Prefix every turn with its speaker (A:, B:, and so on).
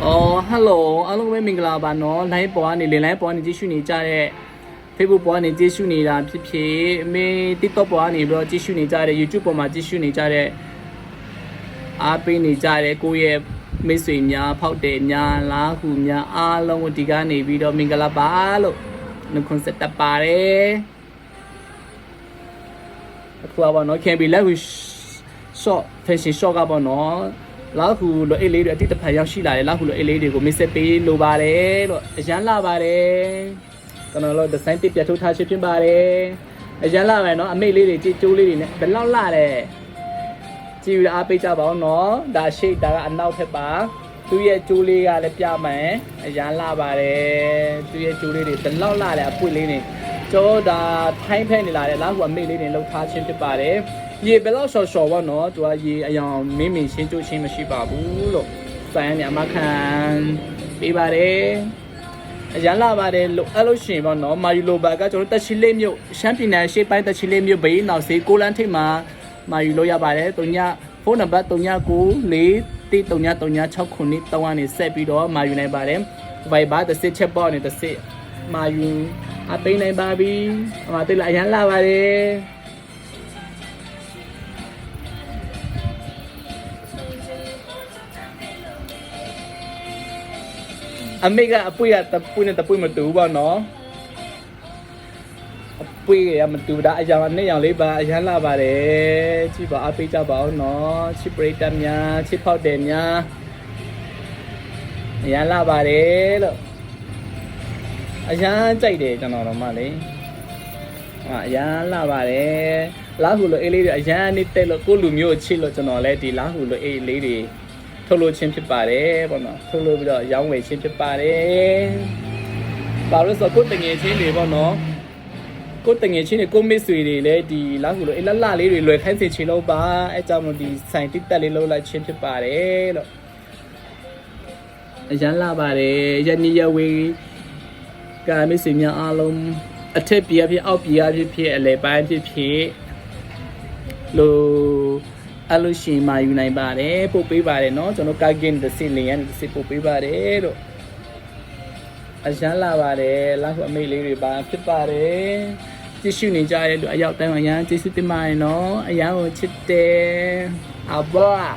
A: ฮัลโหลအားလုံးပဲမင်္ဂလာပါနော် line ပေါ်ကနေ line ပေါ်ကနေကြည့်ရှုနေကြတဲ့ Facebook ပေါ်ကနေကြည့်ရှုနေတာဖြစ်ဖြစ်အမေ TikTok ပေါ်ကနေပြီးတော့ကြည့်ရှုနေကြတဲ့ YouTube ပေါ်မှာကြည့်ရှုနေကြတဲ့အားပေးနေကြတဲ့ကိုယ့်ရဲ့မိတ်ဆွေများဖောက်တယ်များလားခုများအားလုံးကိုဒီကနေပြီးတော့မင်္ဂလာပါလို့နှုတ်ခွန်းဆက်တတ်ပါတယ်အခုပါနော် can be like short fashion short ကပေါ့နော်လောက်ခုလိုအိတ်လေးတွေအတိတ်တစ်ဖက်ရောက်ရှိလာတယ်လောက်ခုလိုအိတ်လေးတွေကိုမစ်ဆက်ပေးလိုပါတယ်လို့အရန်လာပါတယ်ကျွန်တော်တို့ဒီဇိုင်းတစ်ပြထုတ်ထားခြင်းဖြစ်ပါတယ်အရန်လာမယ်နော်အမိတ်လေးတွေကြည့်ကျိုးလေးတွေနဲ့ဘယ်လောက်လာတယ်ကြည့်ရအားပေးကြပါဦးနော်ဒါရှိတ်ဒါကအနောက်ထက်ပါသူ့ရဲ့ကျိုးလေးကလည်းပြမယ်အရန်လာပါတယ်သူ့ရဲ့ကျိုးလေးတွေဘယ်လောက်လာတယ်အပွင့်လေးတွေကျော်ဒါထိုင်းဖက်နေလာတယ်လောက်ခုအမိတ်လေးတွေလှုပ်ထားခြင်းဖြစ်ပါတယ်ရေဘယ်လောက်ရှော့ရှော့ပေါ့နော်သူကရေအယောင်မင်းမင်းရှင်းကျိုးချင်းမရှိပါဘူးလို့စိုင်းနေအမခံပေးပါတယ်အရန်လာပါတယ်လို့အဲ့လိုရှင်ပေါ့နော်မာယူလိုဘာကကျွန်တော်တက်ချီလေးမြို့ရှမ်းပြည်နယ်ရှေ့ပိုင်းတက်ချီလေးမြို့ဘေးနောက်စေးကိုလန်းထိပ်မှာမာယူလို့ရပါတယ်တုံညဖုန်းနံပါတ်39943336ခုနှစ်တောင်းကနေဆက်ပြီးတော့မာယူနိုင်ပါတယ် Viber တစ်စစ်ချက်ပေါ့နေတစ်စစ်မာယူအပိနိုင်ပါပြီအမတိတ်လာအရန်လာပါတယ်အမေကအပွေကတပွေနဲ့တပွေမတူဘူးပေါ့နော်အပွေကမတူတာအရာနဲ့ရောင်လေးပါအရန်လာပါတယ်ချစ်ပါအပေးကြပါဦးနော်ချစ်ပရိသတ်များချစ်ဖောက်တယ်များအရန်လာပါတယ်လို့အရန်ကြိုက်တယ်ကျွန်တော်တို့မှလေအရန်လာပါတယ်လာဟုလို့အေးလေးတွေအရန်နေတက်လို့ကိုလူမျိုးချစ်လို့ကျွန်တော်လည်းဒီလာဟုလို့အေးလေးတွေထုတ်လို့ချင်းဖြစ်ပါတယ်ပေါ့နော်ထုတ်လို့ပြီးတော့ရောင်းဝယ်ချင်းဖြစ်ပါတယ်ဘာလို့ဆိုကိုတငယ်ချင်းတွေပေါ့နော်ကိုတငယ်ချင်းတွေကိုမစ်ဆွေတွေလည်းဒီလောက်ခုလိုအလလလေးတွေလွယ်ခိုင်းစေချင်လို့ပါအဲကြောင့်မို့ဒီဆိုင်တစ်တက်လေးလှုပ်လိုက်ချင်းဖြစ်ပါတယ်လို့အရန်လာပါတယ်ယနေ့ရဝေးကမစ်ဆွေများအားလုံးအထက်ပြဖြစ်အောက်ပြဖြစ်အလဲပိုင်းဖြစ်လို့အလို့ရှင်မာယူနိုင်ပါတယ်ပို့ပေးပါတယ်เนาะကျွန်တော်ကာကင်တစ်စစ်လင်းရတစ်စစ်ပို့ပေးပါတယ်လို့အရန်လာပါတယ်လောက်အမိတ်လေးတွေပါဖြစ်ပါတယ်ကြည့်ရှုနေကြတဲ့လူအရောက်တိုင်းအရန်ကျေးဇူးတင်ပါတယ်เนาะအရန်ကိုချစ်တယ်အဘွား